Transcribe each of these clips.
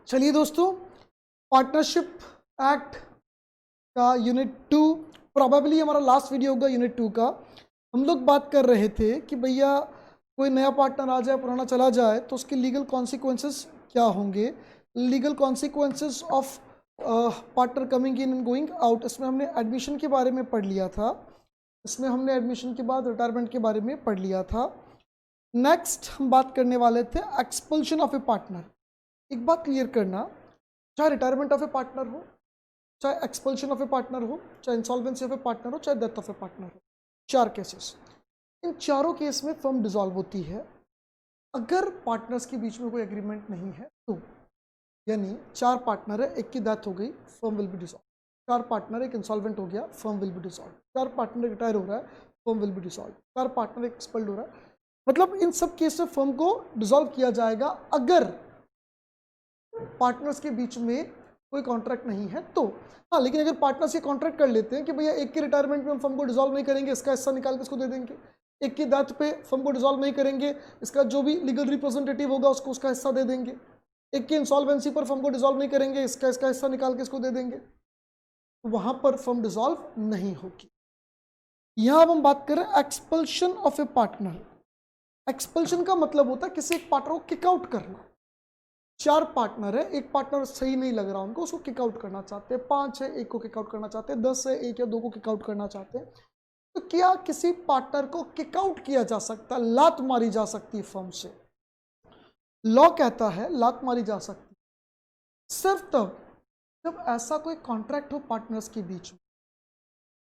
चलिए दोस्तों, partnership act का यूनिट 2 प्रोबेबली हमारा लास्ट वीडियो होगा यूनिट 2 का। हम लोग बात कर रहे थे कि भैया कोई नया पार्टनर आ जाए, पुराना चला जाए तो उसके लीगल कॉन्सिक्वेंसेस क्या होंगे, legal consequences of partner coming in and going out. इसमें हमने एडमिशन के बारे में पढ़ लिया था, इसमें हमने एडमिशन के बाद रिटायरमेंट के बारे में पढ़ लिया था। नेक्स्ट हम बात करने वाले थे एक्सपल्शन ऑफ ए पार्टनर। एक बात क्लियर करना, चाहे रिटायरमेंट ऑफ ए पार्टनर हो, चाहे एक्सपल्शन ऑफ ए पार्टनर हो, चाहे इंसॉल्वेंसी ऑफ ए पार्टनर हो, चाहे डेथ ऑफ ए पार्टनर हो, 4 केसेस। इन चारों केस में फर्म डिसॉल्व होती है अगर पार्टनर्स के बीच में कोई एग्रीमेंट नहीं है तो। यानी 4 पार्टनर है, एक की डेथ हो गई, firm will be dissolve. 4 partner, एक इंसॉल्वेंट हो गया, firm will be dissolve. 4 partner retire हो रहा है, firm will be dissolve. 4 partner expelled हो रहा है, मतलब इन सब केस में फर्म को डिसॉल्व किया जाएगा अगर पार्टनर्स के बीच में कोई कॉन्ट्रैक्ट नहीं है तो। हाँ, लेकिन अगर पार्टनर्स ये कॉन्ट्रैक्ट कर लेते हैं कि भैया एक के रिटायरमेंट में हम फर्म को डिसॉल्व नहीं करेंगे, इसका हिस्सा निकाल के इसको दे देंगे, एक की डेथ पे फर्म को डिसॉल्व नहीं करेंगे, इसका जो भी लीगल रिप्रेजेंटेटिव होगा उसको उसका हिस्सा दे देंगे, एक की इंसॉल्वेंसी पर फर्म को डिसॉल्व नहीं करेंगे, इसका हिस्सा निकाल के इसको दे देंगे, तो वहां पर फर्म डिसॉल्व नहीं होगी। यहां अब हम बात करें expulsion of a partner. Expulsion का मतलब होता है किसी एक पार्टनर को किक आउट करना। 4 पार्टनर है, एक पार्टनर सही नहीं लग रहा उनको, उसको किक आउट करना चाहते हैं। 5 है, एक को किक आउट करना चाहते हैं। 10 है, एक या 2 को किक आउट करना चाहते हैं। तो क्या किसी पार्टनर को किक आउट किया जा सकता है, लात मारी जा सकती है फर्म से? लॉ कहता है लात मारी जा सकती है सिर्फ तब जब ऐसा कोई कॉन्ट्रैक्ट हो पार्टनर्स के बीच में।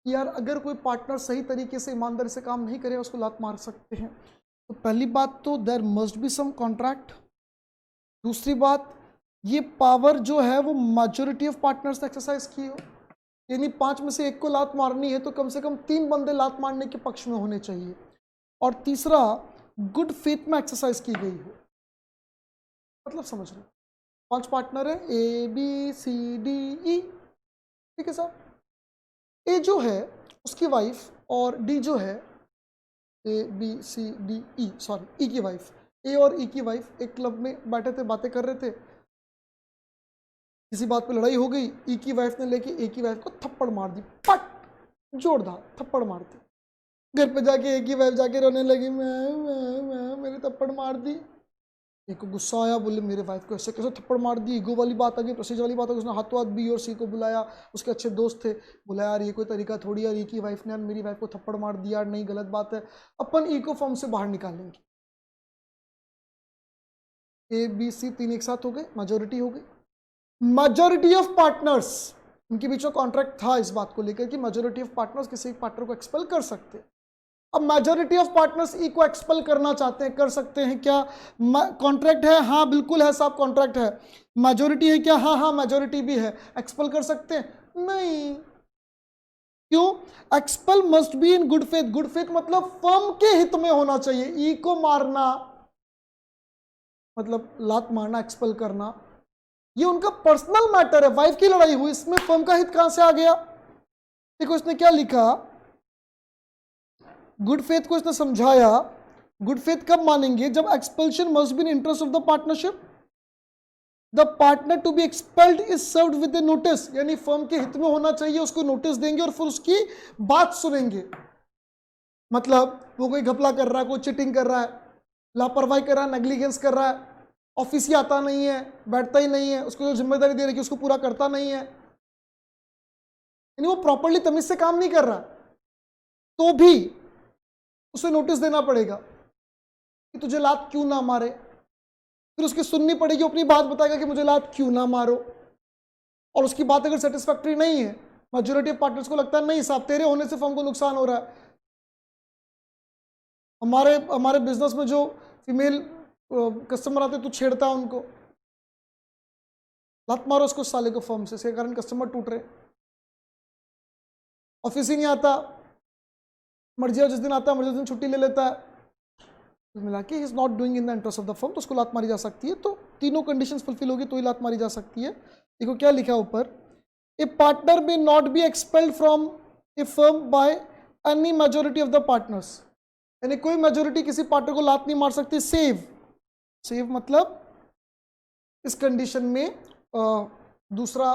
यार अगर कोई पार्टनर सही तरीके से ईमानदारी से काम नहीं करे उसको लात मार सकते हैं। तो पहली बात तो there must be some contract. दूसरी बात, ये पावर जो है वो मेजॉरिटी ऑफ पार्टनर्स ने एक्सरसाइज की हो, यानी 5 में से एक को लात मारनी है तो कम से कम 3 बंदे लात मारने के पक्ष में होने चाहिए। और तीसरा, गुड फेथ में एक्सरसाइज की गई हो। मतलब समझ रहे, 5 पार्टनर है, ए बी सी डी ई, ठीक है साहब। ए जो है उसकी वाइफ और डी जो है, A B C D E, sorry E की वाइफ, ए और ई की वाइफ एक क्लब में बैठे थे, बातें कर रहे थे, किसी बात पे लड़ाई हो गई, ई की वाइफ ने लेके ए की वाइफ को थप्पड़ मार दी, पट, जोरदार थप्पड़ मार दी। घर पे जाके ए की वाइफ जाके रोने लगी, मैं मेरे थप्पड़ मार दी। एक को गुस्सा आया, बोले मेरे वाइफ को ऐसे कैसे थप्पड़ मार दी। ईगो वाली बात आ गई, प्रेस्टीज वाली बात आ गई। उसने हाथों हाथ बी और सी को बुलाया, उसके अच्छे दोस्त थे, बोला यार ये कोई तरीका थोड़ी यार, ई की वाइफ ने यार मेरी वाइफ को थप्पड़ मार दिया यार, नहीं गलत बात है, अपन ई को फॉर्म से बाहर निकालेंगे। ए बी सी 3 एक साथ हो गए, मेजोरिटी हो गई। मेजोरिटी ऑफ पार्टनर्स, उनके बीच में कॉन्ट्रैक्ट था इस बात को लेकर कि मेजोरिटी ऑफ पार्टनर्स किसी एक पार्टनर को एक्सपेल कर सकते हैं। अब मेजोरिटी ऑफ पार्टनर्स ई को एक्सपेल करना चाहते हैं, कर सकते हैं क्या? कॉन्ट्रैक्ट है, हाँ बिल्कुल है साहब, कॉन्ट्रैक्ट है। मेजोरिटी है क्या? हाँ हाँ मेजोरिटी भी है। एक्सपेल कर सकते हैं? नहीं। क्यों? Expel must be in good faith. Good faith मतलब फर्म के हित में होना चाहिए। ई को मारना मतलब लात मारना, एक्सपेल करना, ये उनका पर्सनल मैटर है। वाइफ की लड़ाई हुई, इसमें फर्म का हित कहां से आ गया? देखो इसने क्या लिखा, गुड फेथ को इसने समझाया। गुड फेथ कब मानेंगे? जब expulsion must be in interest of the partnership, the partner to be expelled is served with a notice, यानी फर्म के हित में होना चाहिए, उसको नोटिस देंगे और फिर उसकी बात सुनेंगे। मतलब वो कोई घपला कर रहा है, कोई चीटिंग कर रहा है, लापरवाही कर रहा है, नेग्लिजेंस कर रहा है, ऑफिस ही आता नहीं है, बैठता ही नहीं है, उसको जो जिम्मेदारी दे रही है उसको पूरा करता नहीं है, यानी वो प्रॉपरली तमीज से काम नहीं कर रहा, तो भी उसे नोटिस देना पड़ेगा कि तुझे लात क्यों ना मारे। फिर उसकी सुननी पड़ेगी, अपनी बात बताएगा कि मुझे लात क्यों ना मारो। और उसकी बात अगर सेटिस्फैक्टरी नहीं है, मेजॉरिटी ऑफ पार्टनर्स को लगता है नहीं साहब तेरे होने से फर्म को नुकसान हो रहा है, हमारे बिजनेस में जो फीमेल कस्टमर आते तू छेड़ता है उनको, लात मारो उसको साले को फर्म से, इसके कारण कस्टमर टूट रहे, ऑफिस ही नहीं आता, मर्जी जिस दिन आता है मर्जी उस दिन छुट्टी ले लेता है, मिला के is not doing in the interest of the firm, तो उसको लात मारी जा सकती है। तो तीनों कंडीशंस फुलफिल होगी तो ही लात मारी जा सकती है। देखो क्या लिखा ऊपर, A partner may not be expelled from a firm by any majority of the partners, यानी कोई मेजोरिटी किसी पार्टनर को लात नहीं मार सकती। सेव मतलब इस कंडीशन में दूसरा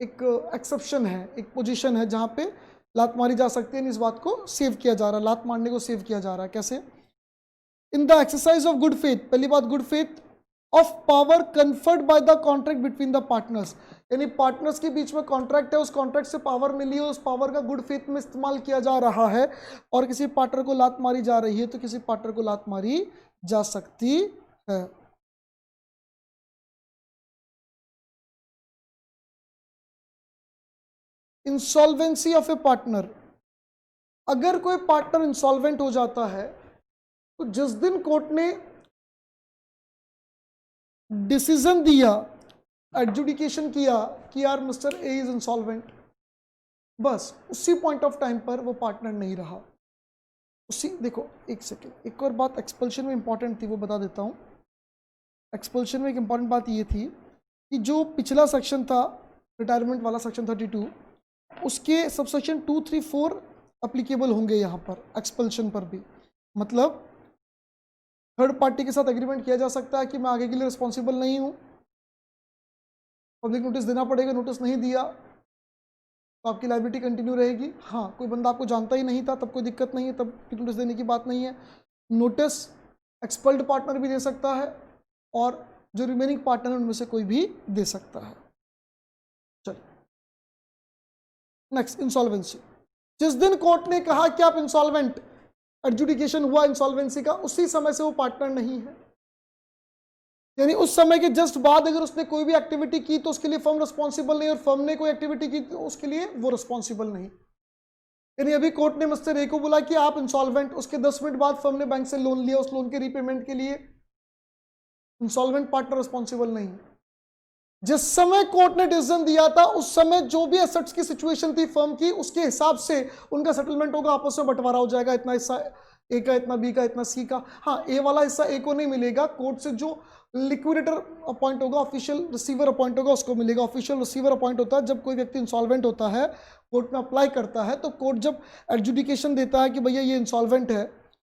एक एक्सेप्शन है, एक पोजीशन है जहाँ पे लात मारी जा सकती है। इस बात को सेव किया जा रहा है, लात मारने को सेव किया जा रहा है। कैसे? In the exercise of good faith, पहली बात good faith of power conferred by the contract between the partners, यानी पार्टनर्स के बीच में कॉन्ट्रैक्ट है, उस कॉन्ट्रैक्ट से पावर मिली है, उस पावर का गुड फेथ में इस्तेमाल किया जा रहा है और किसी पार्टनर को लात मारी जा रही है तो किसी पार्टनर को लात मारी जा सकती है। इंसॉल्वेंसी ऑफ ए पार्टनर, अगर कोई पार्टनर इंसॉल्वेंट हो जाता है तो जिस दिन कोर्ट ने डिसीजन दिया, एडजुडिकेशन किया कि यार मिस्टर ए इज इंसॉल्वेंट, बस उसी पॉइंट ऑफ टाइम पर वो पार्टनर नहीं रहा। उसी, देखो एक सेकेंड, एक और बात एक्सपल्शन में इंपॉर्टेंट थी वो बता देता हूँ। एक्सपल्शन में एक इंपॉर्टेंट बात ये थी कि जो पिछला सेक्शन था रिटायरमेंट वाला सेक्शन 32, उसके सबसेक्शन 2, 3, 4 अप्लीकेबल होंगे यहाँ पर एक्सपल्शन पर भी। मतलब थर्ड पार्टी के साथ एग्रीमेंट किया जा सकता है कि मैं आगे के लिए रिस्पॉन्सिबल नहीं हूँ, पब्लिक नोटिस देना पड़ेगा, नोटिस नहीं दिया तो आपकी लाइबिलिटी कंटिन्यू रहेगी। हाँ, कोई बंदा आपको जानता ही नहीं था तब कोई दिक्कत नहीं है, तब नोटिस देने की बात नहीं है। नोटिस एक्सपल्ड पार्टनर भी दे सकता है और जो रिमेनिंग पार्टनर उनमें से कोई भी दे सकता है। चलिए नेक्स्ट, इंसॉल्वेंसी। जिस दिन कोर्ट ने कहा कि आप इंसॉल्वेंट, एडजुडिकेशन हुआ इंसॉल्वेंसी का, उसी समय से वो पार्टनर नहीं है, यानी उस समय के जस्ट बाद अगर उसने कोई भी एक्टिविटी की तो उसके लिए फर्म रिस्पॉन्सिबल नहीं, और फर्म ने कोई एक्टिविटी की तो उसके लिए वो रिस्पॉन्सिबल नहीं। यानी अभी कोर्ट ने मिस्टर ए को बोला कि आप इंसॉल्वेंट, उसके 10 मिनट बाद फर्म ने बैंक से लोन लिया, उस लोन के रीपेमेंट के लिए इंसॉल्वेंट पार्टनर रिस्पॉन्सिबल नहीं। जिस समय कोर्ट ने डिसीजन दिया था उस समय जो भी एसेट्स की सिचुएशन थी फर्म की, उसके हिसाब से उनका सेटलमेंट होगा, आपस में बंटवारा हो जाएगा, इतना हिस्सा ए का, इतना बी का, इतना सी का। हाँ, ए वाला हिस्सा ए को नहीं मिलेगा, कोर्ट से जो लिक्विडेटर अपॉइंट होगा, ऑफिशियल रिसीवर अपॉइंट होगा, उसको मिलेगा। ऑफिशियल रिसीवर अपॉइंट होता है जब कोई व्यक्ति इंसॉल्वेंट होता है, कोर्ट में अप्लाई करता है, तो कोर्ट जब एडजुडिकेशन देता है कि भैया ये इंसॉल्वेंट है,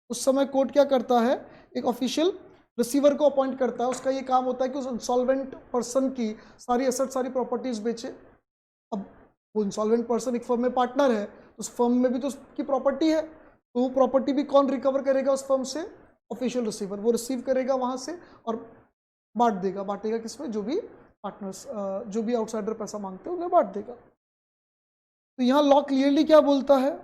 उस समय कोर्ट क्या करता है, एक ऑफिशियल रिसीवर को अपॉइंट करता है। उसका ये काम होता है कि उस इंसॉल्वेंट पर्सन की सारी एसेट, सारी प्रॉपर्टीज बेचे। अब वो इंसॉल्वेंट पर्सन एक फर्म में पार्टनर है, उस फर्म में भी तो उसकी प्रॉपर्टी है, तो वो प्रॉपर्टी भी कौन रिकवर करेगा उस फर्म से? Official receiver. वो रिसीव करेगा वहां से और बांट देगा। बांटेगा किसमें? जो भी पार्टनर्स, जो भी आउटसाइडर पैसा मांगते हैं उन्हें बांट देगा। तो यहाँ लॉ क्लियरली क्या बोलता है?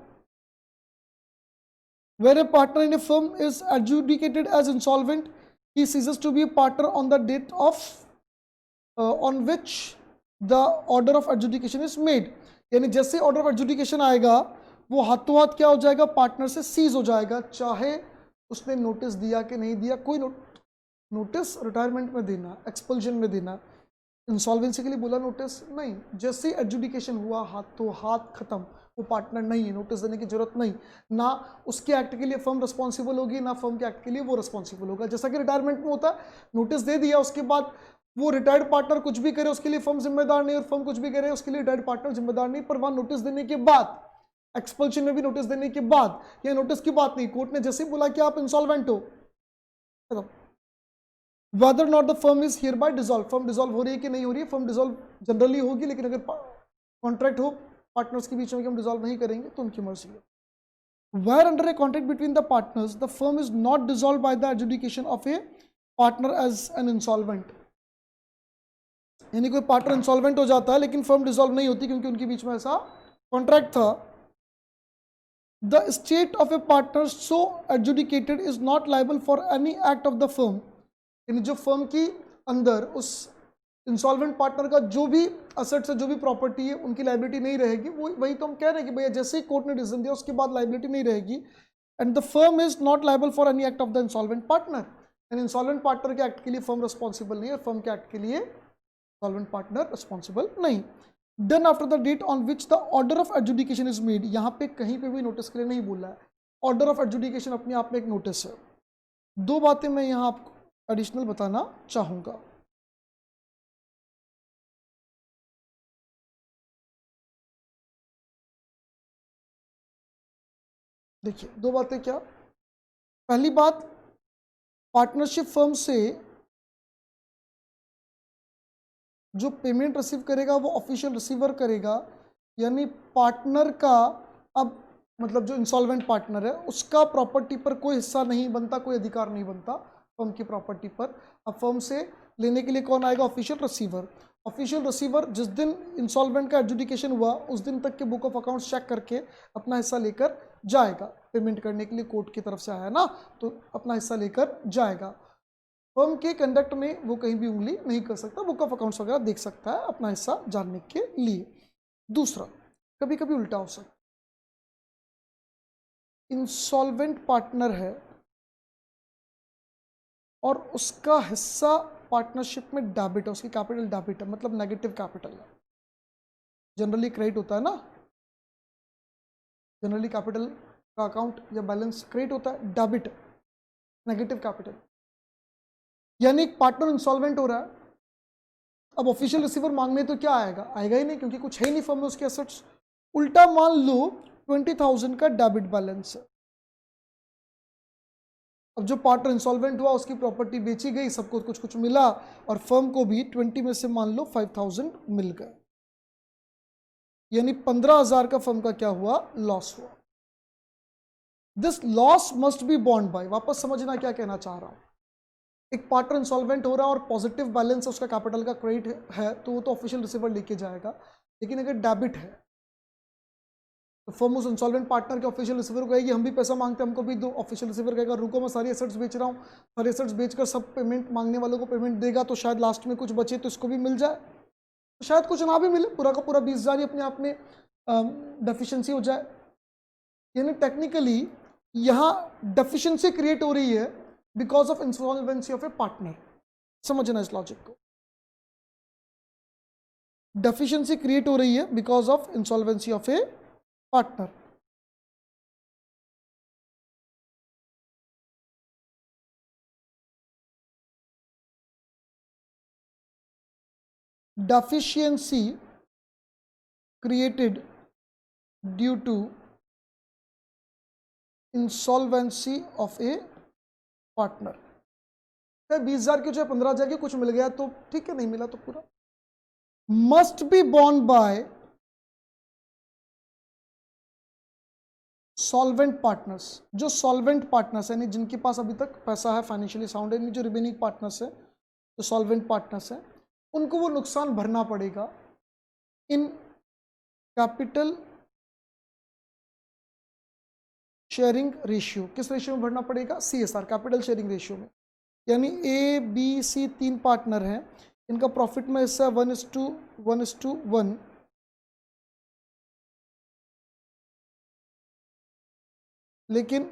Where a partner in a firm is adjudicated as insolvent, he ceases to be a partner on the date of on which the order of adjudication is made. यानी जैसे ऑर्डर ऑफ एडजुडिकेशन आएगा वो हाथों हाथ क्या हो जाएगा? Partner से सीज हो जाएगा, चाहे उसने नोटिस दिया कि नहीं दिया। कोई नोटिस रिटायरमेंट में देना, एक्सपल्जन में देना, इंसॉल्वेंसी के लिए बोला नोटिस नहीं, जैसे एडजुडिकेशन हुआ हाथों हाथ खत्म, वो पार्टनर नहीं है, नोटिस देने की जरूरत नहीं। ना उसके एक्ट के लिए फर्म रिस्पॉन्सिबल होगी, ना फर्म के एक्ट के लिए वो रिस्पॉन्सिबल होगा। जैसा कि रिटायरमेंट में होता है, नोटिस दे दिया, उसके बाद वो रिटायर्ड पार्टनर कुछ भी करे उसके लिए फर्म जिम्मेदार नहीं, और फर्म कुछ भी करे उसके लिए रिटायर्ड पार्टनर जिम्मेदार नहीं। पर वहां नोटिस देने के बाद, एक्सपल्शन में भी नोटिस देने के बाद, ये नोटिस की बात नहीं, कोर्ट ने जैसे ही बोला कि आप इंसॉल्वेंट हो, whether not the firm is hereby dissolved, firm dissolve हो रही है कि नहीं हो रही है? फर्म डिसॉल्व जनरली होगी, लेकिन अगर कॉन्ट्रैक्ट हो पार्टनर्स के बीच में कि हम डिसॉल्व नहीं करेंगे तो उनकी मर्जी है। Where under a contract between the partners, the firm is not dissolved by the adjudication of a partner as an insolvent. यानी कोई पार्टनर इंसॉल्वेंट हो जाता है लेकिन फर्म डिसॉल्व नहीं होती क्योंकि उनके बीच में ऐसा कॉन्ट्रैक्ट था। The state of a partner so adjudicated is not liable for any act of the firm. यानी जो फर्म की अंदर उस इंसॉल्वेंट पार्टनर का जो भी असेट्स है, जो भी प्रॉपर्टी है, उनकी लाइबिलिटी नहीं रहेगी। वही तो हम कह रहे हैं कि भैया जैसे ही कोर्ट ने डिसीजन दिया उसके बाद लाइबिलिटी नहीं रहेगी। And the firm is not liable for any act of the insolvent partner. And insolvent partner के एक्ट के लिए फर्म रिस्पॉन्सिबल नहीं है, और फर्म के एक्ट के लिए इंसॉल्वेंट पार्टनर रिस्पॉन्सिबल नहीं। Done after the date on which the order of adjudication is made. यहाँ पे कहीं पे भी नोटिस के लिए नहीं बोला है। ऑर्डर ऑफ एडजुडिकेशन अपने आप में एक नोटिस है। दो बातें मैं यहाँ आपको एडिशनल बताना चाहूंगा। देखिए, दो बातें क्या? पहली बात, पार्टनरशिप फर्म से जो पेमेंट रिसीव करेगा वो ऑफिशियल रिसीवर करेगा, यानी पार्टनर का, अब मतलब जो इंसॉल्वेंट पार्टनर है उसका प्रॉपर्टी पर कोई हिस्सा नहीं बनता, कोई अधिकार नहीं बनता फर्म की प्रॉपर्टी पर। अब फर्म से लेने के लिए कौन आएगा? Official receiver. ऑफिशियल रिसीवर जिस दिन इंसॉल्वेंट का एडजुडिकेशन हुआ उस दिन तक के बुक ऑफ अकाउंट्स चेक करके अपना हिस्सा लेकर जाएगा। पेमेंट करने के लिए कोर्ट की तरफ से आया ना, तो अपना हिस्सा लेकर जाएगा। फर्म के कंडक्ट में वो कहीं भी उंगली नहीं कर सकता, बुक ऑफ अकाउंट्स वगैरह देख सकता है अपना हिस्सा जानने के लिए। दूसरा, कभी कभी उल्टा हो सकता, इंसॉल्वेंट पार्टनर है और उसका हिस्सा पार्टनरशिप में डेबिट है, उसकी कैपिटल डेबिट है, मतलब नेगेटिव कैपिटल है। जनरली क्रेडिट होता है ना, जनरली कैपिटल का अकाउंट या बैलेंस क्रेडिट होता है, डेबिट नेगेटिव कैपिटल। यानी एक पार्टनर इंसॉल्वेंट हो रहा है, अब ऑफिशियल रिसीवर मांगने तो क्या आएगा? आएगा ही नहीं, क्योंकि कुछ है ही नहीं फर्म में उसके एसेट्स। उल्टा मान लो 20,000 का डेबिट बैलेंस है। अब जो पार्टनर इंसॉल्वेंट हुआ उसकी प्रॉपर्टी बेची गई, सबको कुछ कुछ मिला और फर्म को भी 20 में से मान लो 5,000 मिल गए, यानी 15,000 का फर्म का क्या हुआ? लॉस हुआ। This loss must be bond by, वापस समझना क्या कहना चाह रहा हूं। एक पार्टनर इंसॉल्वेंट हो रहा है और पॉजिटिव बैलेंस है, उसका कैपिटल का क्रेडिट है, तो वो तो ऑफिशियल रिसीवर लेके जाएगा। लेकिन अगर डेबिट है तो फर्म उस इंसॉल्वेंट पार्टनर के ऑफिशियल रिसीवर को कहेगी हम भी पैसा मांगते हैं, हमको भी दो। ऑफिशियल रिसीवर कहेगा रुको मैं सारी एसेट्स बेच रहा हूँ, सारे एसेट्स बेचकर सब पेमेंट मांगने वालों को पेमेंट देगा, तो शायद लास्ट में कुछ बचे तो इसको भी मिल जाए, तो शायद कुछ ना भी मिले, पूरा का पूरा 20,000 ही अपने आप में डेफिशिएंसी हो जाए। यानी टेक्निकली यहाँ डेफिशिएंसी क्रिएट हो रही है because of insolvency of a partner. समझना इस लॉजिक को, डेफिशिएंसी क्रिएट हो रही है because of insolvency of a partner. Deficiency created due to insolvency of a partner। 20,000 की चाहे 15,000 की कुछ मिल गया तो ठीक है, नहीं मिला तो पूरा। Must be born bye solvent partners. जो सॉल्वेंट पार्टनर्स है, जिनके पास अभी तक पैसा है, फाइनेंशियली साउंड है, जो रिमेनिंग पार्टनर्स है, जो सॉल्वेंट पार्टनर्स है, उनको वो नुकसान भरना पड़ेगा इन कैपिटल शेयरिंग रेशियो। किस रेशियो में भरना पड़ेगा? CSR, कैपिटल शेयरिंग रेशियो में। यानी ABC 3 पार्टनर हैं, इनका प्रॉफिट में हिस्सा 1:1:1, लेकिन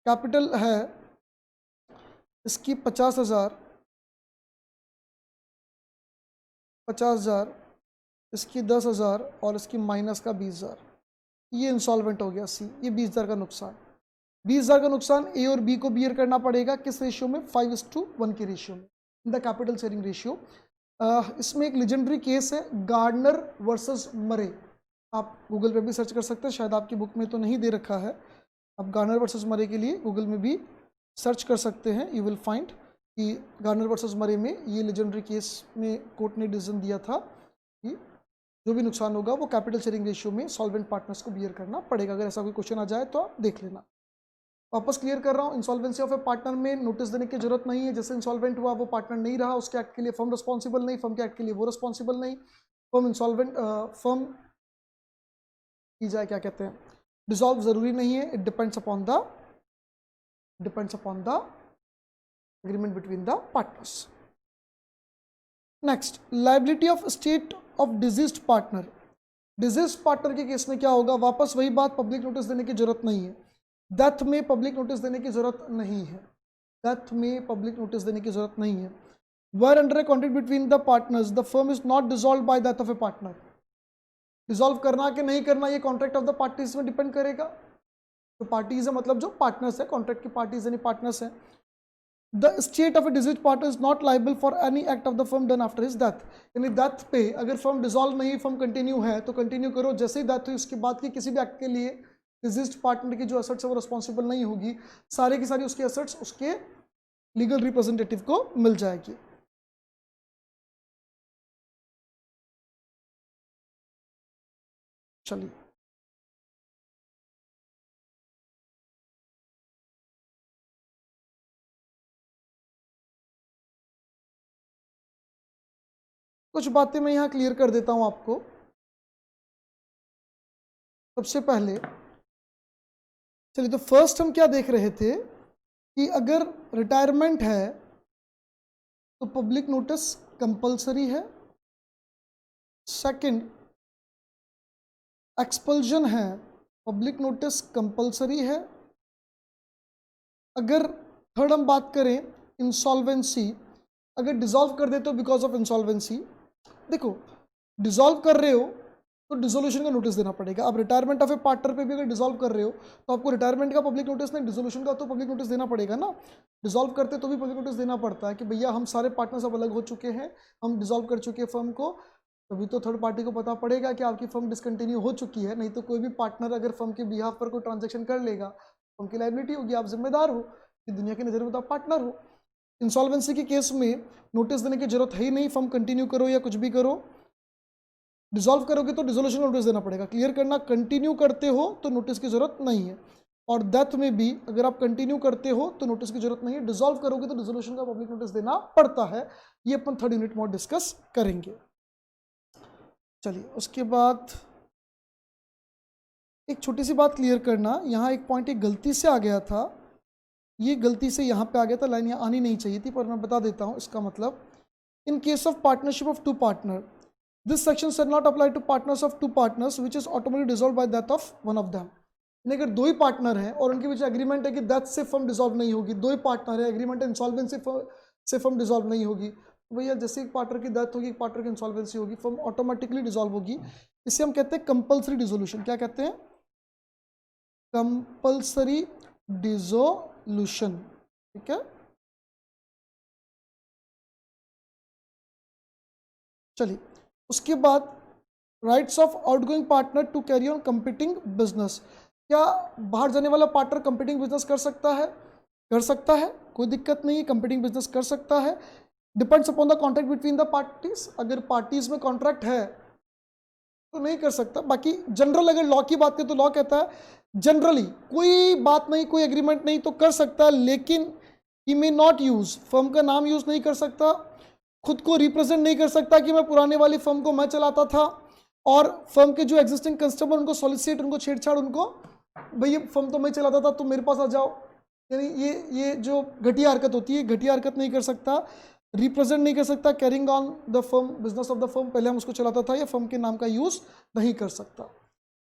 कैपिटल है इसकी 50,000, इसकी 10,000 और इसकी माइनस का 20,000। ये इंसॉल्वेंट हो गया C, ये 20,000 का नुकसान। 20,000 का नुकसान A और B को बियर करना पड़ेगा, किस रेशियो में? 5:1 के रेशियो में, in the capital sharing ratio. इसमें एक लेजेंडरी केस है, गार्डनर वर्सेस मरे। आप गूगल पे भी सर्च कर सकते हैं, शायद आपकी बुक में तो नहीं दे रखा है। आप गार्डनर वर्सेस मरे के लिए गूगल में भी सर्च कर सकते हैं, यू विल फाइंड कि गार्डनर वर्सेस मरे में ये लेजेंडरी केस में कोर्ट ने डिसीजन दिया था कि जो भी नुकसान होगा वो कैपिटल शेयरिंग रेशियो में सॉल्वेंट पार्टनर्स को बियर करना पड़ेगा। अगर ऐसा कोई क्वेश्चन आ जाए तो आप देख लेना। वापस क्लियर कर रहा हूँ, इंसॉल्वेंसी ऑफ ए पार्टनर में नोटिस देने की जरूरत नहीं है। जैसे इंसॉल्वेंट हुआ, वो पार्टनर नहीं रहा, उसके एक्ट के लिए फर्म रिस्पॉन्सिबल नहीं, फर्म के एक्ट के लिए वो रिस्पॉन्सिबल नहीं। फर्म इंसॉल्वेंट फर्म की जाए, क्या कहते हैं, डिसॉल्व जरूरी नहीं है, it depends upon the agreement between the partners. Next, liability of state of diseased partner. Diseased partner के केस में क्या होगा? वापस वही बात, पब्लिक नोटिस देने की जरूरत नहीं है। डेथ में पब्लिक नोटिस देने की जरूरत नहीं है, डेथ में पब्लिक नोटिस देने की जरूरत नहीं है। Where under a contract between the partners the firm is not dissolve by death of a partner. Dissolve करना कि नहीं करना ये कॉन्ट्रैक्ट ऑफ द पार्टीज में डिपेंड करेगा। तो पार्टीज है मतलब जो पार्टनर्स है, कॉन्ट्रैक्ट की पार्टीज यानी पार्टनर्स हैं। The state of a disease partner is not liable for any act of the firm done after his death. यानी डेथ पे अगर फर्म डिसॉल्व नहीं, फर्म कंटिन्यू है तो कंटिन्यू करो, जैसे ही डेथ हुई उसके बाद की किसी भी एक्ट के लिए डिजीज्ड पार्टनर की जो एसेट्स है वो रिस्पॉन्सिबल नहीं होगी, सारे की सारी उसकी एसेट्स उसके लीगल रिप्रेजेंटेटिव को मिल जाएगी। चलिए, कुछ बातें मैं यहाँ क्लियर कर देता हूँ आपको। सबसे पहले चलिए, तो फर्स्ट हम क्या देख रहे थे कि अगर रिटायरमेंट है तो पब्लिक नोटिस कंपलसरी है। सेकंड, एक्सपल्जन है, पब्लिक नोटिस कंपलसरी है। अगर थर्ड हम बात करें इंसॉल्वेंसी, अगर डिसॉल्व कर देते हो बिकॉज ऑफ इंसॉल्वेंसी, देखो डिसॉल्व कर रहे हो तो डिसोल्यूशन का नोटिस देना पड़ेगा। अब रिटायरमेंट ऑफ ए पार्टनर पे भी अगर डिसॉल्व कर रहे हो तो आपको रिटायरमेंट का पब्लिक नोटिस नहीं, डिसोल्यूशन का तो पब्लिक नोटिस देना पड़ेगा ना। डिसॉल्व करते तो भी पब्लिक नोटिस देना पड़ता है कि भैया हम सारे पार्टनर्स अब अलग हो चुके हैं, हम डिसॉल्व कर चुके हैं फर्म को, तभी तो थर्ड पार्टी को पता पड़ेगा कि आपकी फर्म डिसकंटिन्यू हो चुकी है। नहीं तो कोई भी पार्टनर अगर फर्म के बिहाफ पर कोई ट्रांजेक्शन कर लेगा, फर्म की लायबिलिटी होगी, आप जिम्मेदार हो कि दुनिया की नज़र में तो आप पार्टनर हो। इंसॉल्वेंसी के केस में नोटिस देने की जरूरत है ही नहीं, फर्म कंटिन्यू करो या कुछ भी करो। डिसॉल्व करोगे तो डिसोल्यूशन नोटिस देना पड़ेगा। क्लियर करना, कंटिन्यू करते हो तो नोटिस की जरूरत नहीं है, और डेथ में भी अगर आप कंटिन्यू करते हो तो नोटिस की जरूरत नहीं है। डिसॉल्व करोगे तो डिसोल्यूशन का पब्लिक नोटिस देना पड़ता है। ये अपन थर्ड यूनिट में डिस्कस करेंगे। चलिए, उसके बाद एक छोटी सी बात क्लियर करना, यहाँ एक पॉइंट एक गलती से आ गया था, ये गलती से यहाँ पे आ गया था, लाइन यहाँ आनी नहीं चाहिए थी, पर मैं बता देता हूँ इसका मतलब। In case of partnership of two partner, this section shall not apply to partners of two partners which is automatically dissolve by death of one of them. अगर दो ही पार्टनर हैं और उनके बीच एग्रीमेंट है कि डेथ से फर्म डिसॉल्व नहीं होगी, दो ही पार्टनर है, एग्रीमेंट है इंसॉल्वेंसी से फर्म डिसॉल्व नहीं होगी, तो भैया जैसे एक पार्टनर की डेथ होगी, एक पार्टनर की इंसॉल्वेंसी होगी, फर्म ऑटोमेटिकली डिसॉल्व होगी। इसे हम कहते हैं कंपल्सरी डिसोल्यूशन। क्या कहते हैं? Compulsory dissolution. ठीक है, चलिए उसके बाद rights of outgoing partner to carry on competing business. क्या बाहर जाने वाला पार्टनर कंपीटिंग बिजनेस कर सकता है? कर सकता है, कोई दिक्कत नहीं है, कंपीटिंग बिजनेस कर सकता है। Depends upon the contract between the parties. अगर पार्टीज में कॉन्ट्रैक्ट है तो नहीं कर सकता। बाकी जनरल अगर लॉ की बात करें तो लॉ कहता है जनरली कोई बात नहीं, कोई एग्रीमेंट नहीं तो कर सकता है, लेकिन ही मे नॉट यूज, फर्म का नाम यूज नहीं कर सकता, खुद को रिप्रेजेंट नहीं कर सकता कि मैं पुराने वाली फर्म को मैं चलाता था, और फर्म के जो एग्जिस्टिंग कस्टमर उनको सॉलिसिट, उनको छेड़छाड़, उनको भाई ये फर्म तो मैं चलाता था तो मेरे पास आ जाओ, यानी ये जो घटिया हरकत होती है, घटिया हरकत नहीं कर सकता, रिप्रेजेंट नहीं कर सकता, carrying on the firm, business of the firm, पहले हम उसको चलाता था, या फर्म के नाम का यूज नहीं कर सकता।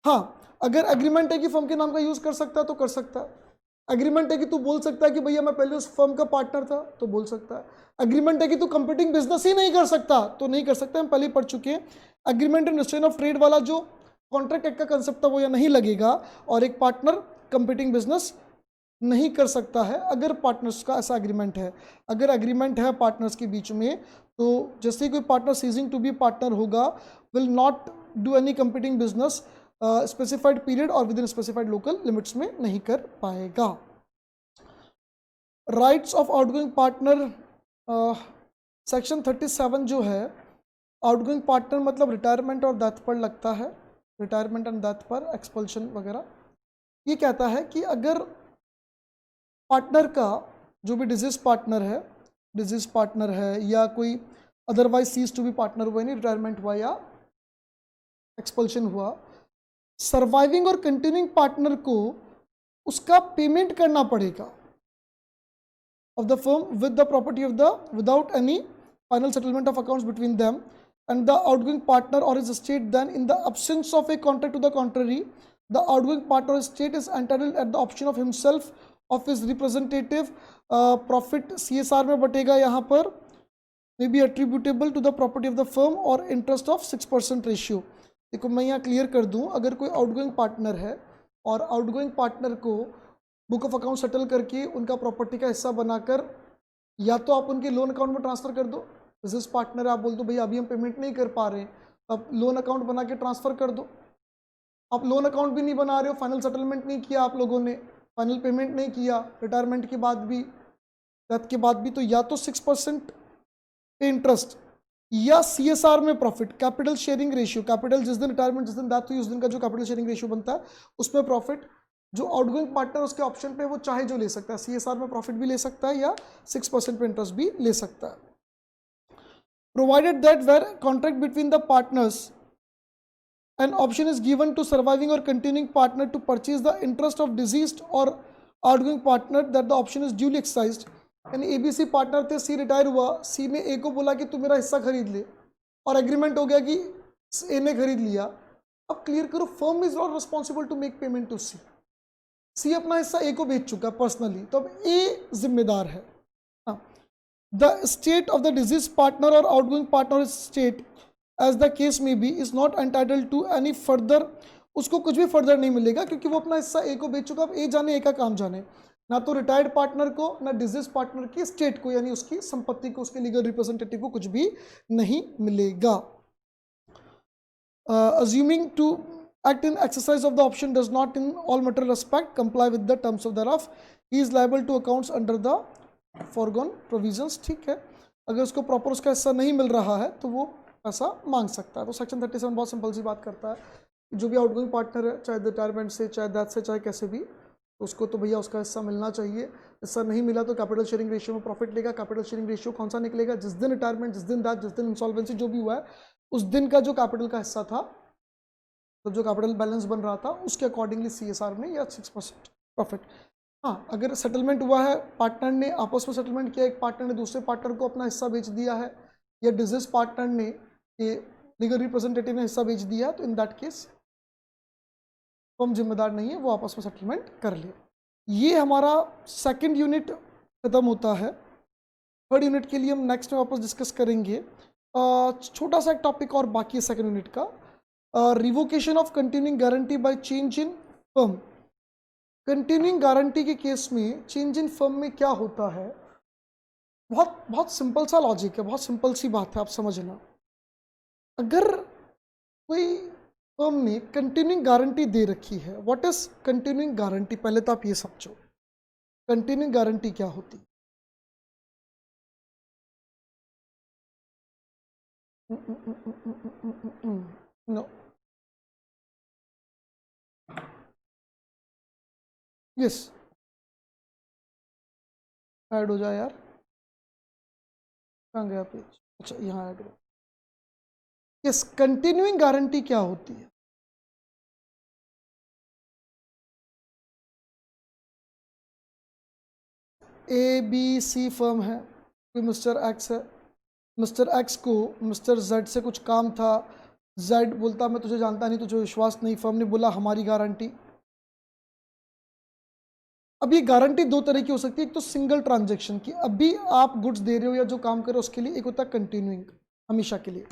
हाँ, अगर एग्रीमेंट है कि फर्म के नाम का यूज कर सकता है तो कर सकता है। एग्रीमेंट है कि तू बोल सकता है कि भैया मैं पहले उस फर्म का पार्टनर था तो बोल सकता है। एग्रीमेंट है कि तू कंपीटिंग बिजनेस ही नहीं कर सकता तो नहीं कर सकता। हम पहले पढ़ चुके हैं, agreement and restrain of trade वाला जो कॉन्ट्रैक्ट एक्ट का कंसेप्ट था वो यहाँ नहीं लगेगा, और एक पार्टनर कंपीटिंग बिजनेस नहीं कर सकता है अगर पार्टनर्स का ऐसा एग्रीमेंट है। अगर एग्रीमेंट है पार्टनर्स के बीच में तो जैसे ही कोई partner ceasing to be partner होगा, will not do any competing business specified period और within specified local limits में नहीं कर पाएगा। Rights of outgoing partner, section 37 जो है, आउटगोइंग पार्टनर मतलब रिटायरमेंट और डेथ पर लगता है, रिटायरमेंट एंड डेथ पर, एक्सपल्शन वगैरह। ये कहता है कि अगर पार्टनर का जो भी डिजीज पार्टनर है या कोई otherwise cease to be partner हुआ, नहीं रिटायरमेंट हुआ या एक्सपल्शन हुआ, सर्वाइविंग और कंटिन्यूइंग पार्टनर को उसका पेमेंट करना पड़ेगा of the firm with the property of the without any final settlement of accounts between them and the outgoing partner or his estate. Then in the absence of a contract to the contrary, the outgoing partner or estate is entitled at the option of himself of his representative, profit CSR में बटेगा यहाँ पर, may be attributable to the property of the firm or interest of 6% ratio। देखो मैं यहाँ clear कर दूँ, अगर कोई आउटगोइंग पार्टनर है और आउटगोइंग पार्टनर को बुक ऑफ अकाउंट सेटल करके उनका प्रॉपर्टी का हिस्सा बनाकर, या तो आप उनके लोन अकाउंट में ट्रांसफर कर दो, बिजनेस पार्टनर है, आप बोल दो भैया अभी हम पेमेंट नहीं कर पा रहे हैं, अब लोन अकाउंट बना के ट्रांसफर कर दो। आप लोन अकाउंट भी नहीं बना रहे हो, फाइनल सेटलमेंट नहीं किया आप लोगों ने, फाइनल पेमेंट नहीं किया रिटायरमेंट के बाद भी, डेथ के बाद भी, तो या तो 6% पे इंटरेस्ट या CSR में profit, capital sharing ratio, capital जिस दिन रिटायरमेंट जिस दिन डेथ हुई उस दिन का जो कैपिटल शेयरिंग रेशियो बनता है उसमें प्रॉफिट, जो आउटगोइंग पार्टनर उसके ऑप्शन पे वो चाहे जो ले सकता है, CSR में प्रॉफिट भी ले सकता है या 6% पे इंटरेस्ट भी ले सकता है। Provided that where contract between the partners an option is given to surviving or continuing partner to purchase the interest of deceased or outgoing partner that the option is duly exercised। यानी ABC partner थे, C retire हुआ, C ने A को बोला कि तू मेरा हिस्सा खरीद ले और एग्रीमेंट हो गया कि A ने खरीद लिया। अब क्लियर करो, firm is not responsible to make payment to C अपना हिस्सा A को बेच चुका पर्सनली, तो अब A जिम्मेदार है। The state of the disease partner और outgoing partner state as the case में B is not entitled to any further, उसको कुछ भी फर्दर नहीं मिलेगा क्योंकि वो अपना हिस्सा ए को बेच चुका। अब ए जाने ए का काम जाने, ना तो रिटायर्ड पार्टनर को ना डिजीज पार्टनर की स्टेट को यानी उसकी संपत्ति को उसके लीगल रिप्रेजेंटेटिव को कुछ भी नहीं मिलेगा। Assuming to act in exercise of the option does not in all material respect comply with the terms of thereof, he is liable to accounts under the foregone provisions। ठीक है, अगर उसको proper उसका हिस्सा नहीं मिल रहा है तो वो पैसा मांग सकता है। तो सेक्शन 37 बहुत सिंपल सी बात करता है, जो भी आउटगोइंग पार्टनर है चाहे रिटायरमेंट से चाहे डेथ से चाहे कैसे भी, तो उसको तो भैया उसका हिस्सा मिलना चाहिए। हिस्सा नहीं मिला तो कैपिटल शेयरिंग रेशियो में प्रॉफिट लेगा। कैपिटल शेयरिंग रेशियो कौन सा निकलेगा, जिस दिन रिटायरमेंट, जिस दिन डेथ, जिस दिन इंसॉल्वेंसी जो भी हुआ है उस दिन का जो कैपिटल का हिस्सा था, तो जो कैपिटल बैलेंस बन रहा था उसके अकॉर्डिंगली CSR में या 6% प्रॉफिट। हाँ, अगर सेटलमेंट हुआ है, पार्टनर ने आपस में सेटलमेंट किया, एक पार्टनर ने दूसरे पार्टनर को अपना हिस्सा बेच दिया है या डिजीज पार्टनर ने लीगल रिप्रेजेंटेटिव ने हिस्सा बेच दिया, तो इन दैट केस फर्म जिम्मेदार नहीं है, वो आपस में सेटलमेंट कर ले। ये हमारा सेकंड यूनिट खत्म होता है। थर्ड यूनिट के लिए हम नेक्स्ट में वापस डिस्कस करेंगे। छोटा सा एक टॉपिक और बाकी है सेकंड यूनिट का, revocation of continuing guarantee by change in firm. Continuing guarantee के केस में चेंज इन फर्म में क्या होता है, बहुत सिंपल सा लॉजिक है, बहुत सिंपल सी बात है, आप समझना। अगर कोई फर्म ने कंटिन्यूइंग गारंटी दे रखी है, व्हाट इज कंटिन्यूइंग गारंटी, पहले तो आप ये समझो कंटिन्यूइंग गारंटी क्या होती है। नो, यस, ऐड हो जाए यार, कहाँ गया पेज, अच्छा यहाँ ऐड हो। यस, कंटिन्यूइंग गारंटी क्या होती है। ABC फर्म है, कोई मिस्टर एक्स है, मिस्टर एक्स को मिस्टर जेड से कुछ काम था, जेड बोलता मैं तुझे जानता नहीं, तुझे विश्वास नहीं, फर्म ने बोला हमारी गारंटी। अब ये गारंटी दो तरह की हो सकती है, एक तो सिंगल ट्रांजैक्शन की, अभी आप गुड्स दे रहे हो या जो काम कर रहे हो उसके लिए, एक होता है कंटिन्यूइंग, हमेशा के लिए।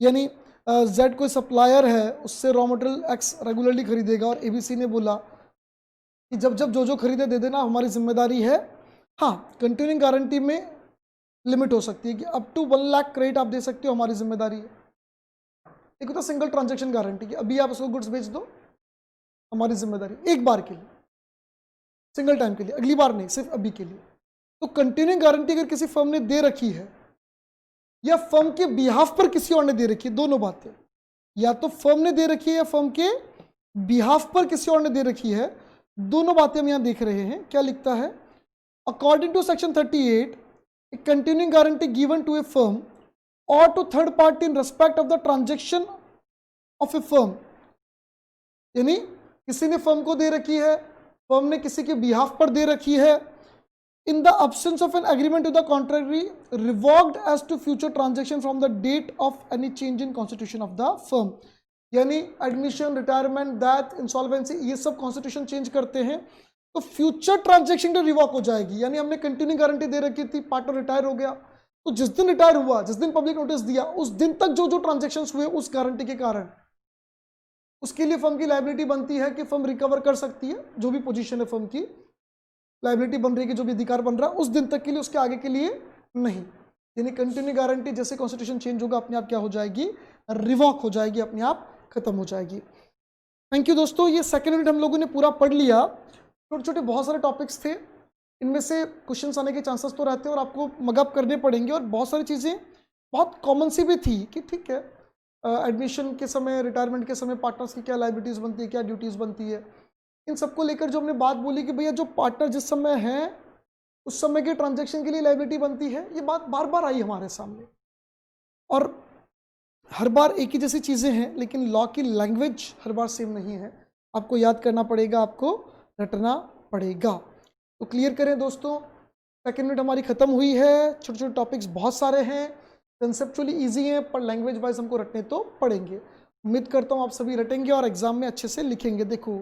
यानी जेड कोई सप्लायर है, उससे रॉ मटेरियल एक्स रेगुलरली खरीदेगा और ABC ने बोला कि जब जब जो खरीदे दे देना, हमारी जिम्मेदारी है। हाँ, कंटिन्यूइंग गारंटी में लिमिट हो सकती है कि अप टू 1 लाख क्रेडिट आप दे सकते हो, हमारी जिम्मेदारी है। एक होता है सिंगल ट्रांजैक्शन गारंटी की, अभी आप उसको गुड्स बेच दो, हमारी जिम्मेदारी, एक बार के लिए, सिंगल टाइम के लिए, अगली बार नहीं, सिर्फ अभी के लिए। तो कंटिन्यूइंग गारंटी अगर किसी फर्म ने दे रखी है या फर्म के बिहाफ पर किसी और ने दे रखी है, दोनों बातें, या तो फर्म ने दे रखी है या फर्म के बिहाफ पर किसी और ने दे रखी है, दोनों बातें हम यहां देख रहे हैं। क्या लिखता है, according to section 38 a continuing guarantee given to a firm or to third party in respect of the transaction of a firm। यानी किसी ने फर्म को दे रखी है, फर्म ने किसी के बिहाफ पर दे रखी है, in the absence of an agreement to the contrary revoked as to future transaction from the date of any change in constitution of the firm। यानी एडमिशन, रिटायरमेंट, डेथ, इंसॉल्वेंसी, ये सब constitution change करते हैं तो future transaction तो revoke हो जाएगी। यानी हमने कंटिन्यू गारंटी दे रखी थी, पार्टनर रिटायर हो गया, तो जिस दिन रिटायर हुआ, जिस दिन पब्लिक नोटिस दिया, उस दिन तक जो जो ट्रांजैक्शंस हुए उस गारंटी के कारण, उसके लिए फर्म की लायबिलिटी बनती है कि फर्म रिकवर कर सकती है, जो भी पोजीशन है फर्म की लायबिलिटी बन रही है कि जो भी अधिकार बन रहा है उस दिन तक के लिए, उसके आगे के लिए नहीं। यानी कंटिन्यू गारंटी जैसे कॉन्स्टिट्यूशन चेंज होगा अपने आप क्या हो जाएगी, रिवॉक हो जाएगी, अपने आप खत्म हो जाएगी। थैंक यू दोस्तों, ये सेकेंड यूनिट हम लोगों ने पूरा पढ़ लिया। छोटे छोटे बहुत सारे टॉपिक्स थे, इनमें से क्वेश्चंस आने के चांसेस तो रहते हैं और आपको मगअप करने पड़ेंगे और बहुत सारी चीज़ें बहुत कॉमन सी भी थी कि ठीक है, एडमिशन के समय, रिटायरमेंट के समय पार्टनर्स की क्या लाइबिलिटीज़ बनती है, क्या ड्यूटीज़ बनती है, इन सबको लेकर जो हमने बात बोली कि भैया जो पार्टनर जिस समय है उस समय के ट्रांजैक्शन के लिए लाइबिलिटी बनती है, ये बात बार बार आई हमारे सामने। और हर बार एक ही जैसी चीज़ें हैं, लेकिन लॉ की लैंग्वेज हर बार सेम नहीं है। आपको याद करना पड़ेगा, आपको रटना पड़ेगा। तो क्लियर करें दोस्तों, सेकेंड मिनट हमारी ख़त्म हुई है। छोटे छोटे टॉपिक्स बहुत सारे हैं, कंसेप्चुअली ईजी हैं, पर लैंग्वेज वाइज हमको रटने तो पड़ेंगे। उम्मीद करता हूँ आप सभी रटेंगे और एग्जाम में अच्छे से लिखेंगे। देखो,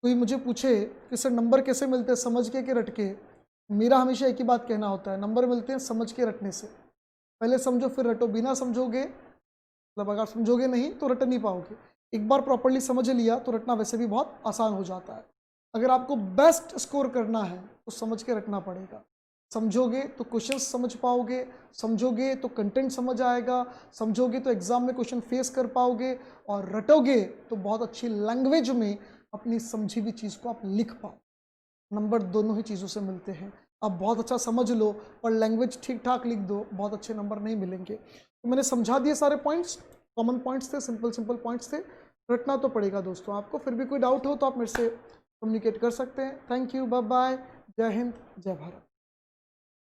कोई मुझे पूछे कि सर नंबर कैसे मिलते हैं, समझ के रट के, मेरा हमेशा एक ही बात कहना होता है, नंबर मिलते हैं समझ के रटने से। पहले समझो फिर रटो, बिना समझोगे, मतलब अगर समझोगे नहीं तो रट नहीं पाओगे। एक बार प्रॉपर्ली समझ लिया तो रटना वैसे भी बहुत आसान हो जाता है। अगर आपको बेस्ट स्कोर करना है तो समझ के रटना पड़ेगा। समझोगे तो क्वेश्चन समझ पाओगे, समझोगे तो कंटेंट समझ आएगा, समझोगे तो एग्जाम में क्वेश्चन फेस कर पाओगे, और रटोगे तो बहुत अच्छी लैंग्वेज में अपनी समझी हुई चीज़ को आप लिख पाओ। नंबर दोनों ही चीज़ों से मिलते हैं। आप बहुत अच्छा समझ लो और लैंग्वेज ठीक ठाक लिख दो, बहुत अच्छे नंबर नहीं मिलेंगे। तो मैंने समझा दिए सारे पॉइंट्स, कॉमन पॉइंट्स थे, सिंपल पॉइंट्स थे। रटना तो पड़ेगा दोस्तों आपको। फिर भी कोई डाउट हो तो आप मेरे से कम्युनिकेट कर सकते हैं। थैंक यू, बाय बाय, जय हिंद, जय भारत।